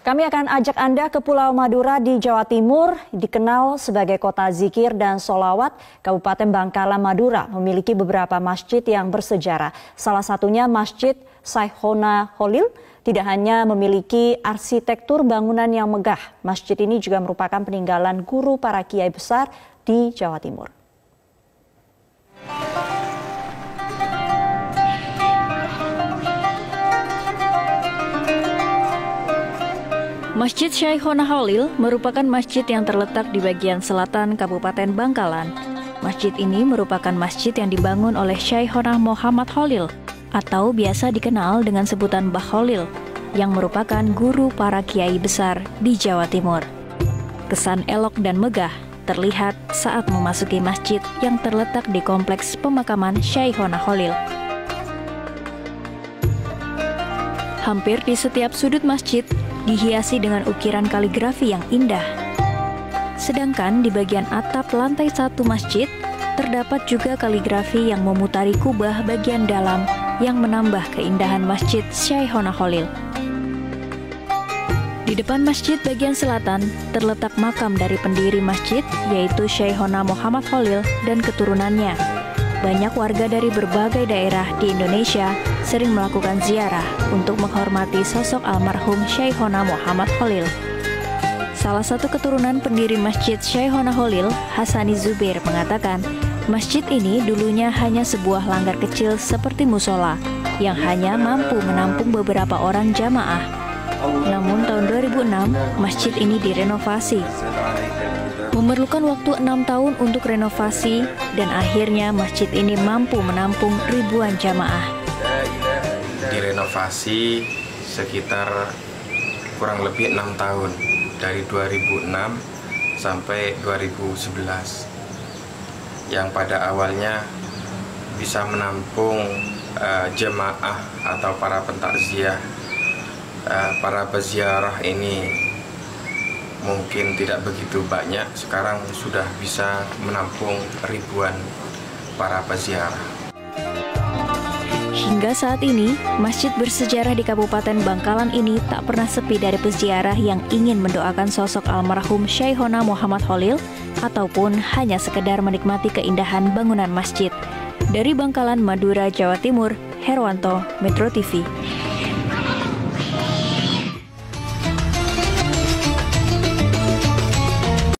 Kami akan ajak Anda ke Pulau Madura di Jawa Timur, dikenal sebagai kota zikir dan sholawat. Kabupaten Bangkalan Madura memiliki beberapa masjid yang bersejarah. Salah satunya Masjid Shaykhona Khalil. Tidak hanya memiliki arsitektur bangunan yang megah, masjid ini juga merupakan peninggalan guru para kiai besar di Jawa Timur. Masjid Shaykhona Khalil merupakan masjid yang terletak di bagian selatan Kabupaten Bangkalan. Masjid ini merupakan masjid yang dibangun oleh Shaykhona Muhammad Khalil atau biasa dikenal dengan sebutan Mbah Khalil, yang merupakan guru para kiai besar di Jawa Timur. Kesan elok dan megah terlihat saat memasuki masjid yang terletak di kompleks pemakaman Shaykhona Khalil. Hampir di setiap sudut masjid dihiasi dengan ukiran kaligrafi yang indah. Sedangkan di bagian atap lantai 1 masjid, terdapat juga kaligrafi yang memutari kubah bagian dalam yang menambah keindahan Masjid Shaykhona Khalil. Di depan masjid bagian selatan, terletak makam dari pendiri masjid, yaitu Shaykhona Muhammad Khalil dan keturunannya. Banyak warga dari berbagai daerah di Indonesia sering melakukan ziarah untuk menghormati sosok almarhum Shaykhona Muhammad Khalil. Salah satu keturunan pendiri Masjid Shaykhona Khalil, Hasani Zubair, mengatakan masjid ini dulunya hanya sebuah langgar kecil seperti musola yang hanya mampu menampung beberapa orang jamaah. Namun tahun 2006, masjid ini direnovasi. Memerlukan waktu 6 tahun untuk renovasi dan akhirnya masjid ini mampu menampung ribuan jamaah. Direnovasi sekitar kurang lebih 6 tahun, dari 2006 sampai 2011. Yang pada awalnya bisa menampung jemaah atau para pentakziah, para peziarah ini mungkin tidak begitu banyak. Sekarang sudah bisa menampung ribuan para peziarah. Hingga saat ini, masjid bersejarah di Kabupaten Bangkalan ini tak pernah sepi dari peziarah yang ingin mendoakan sosok almarhum Shaykhona Muhammad Khalil ataupun hanya sekedar menikmati keindahan bangunan masjid. Dari Bangkalan, Madura, Jawa Timur, Herwanto, Metro TV.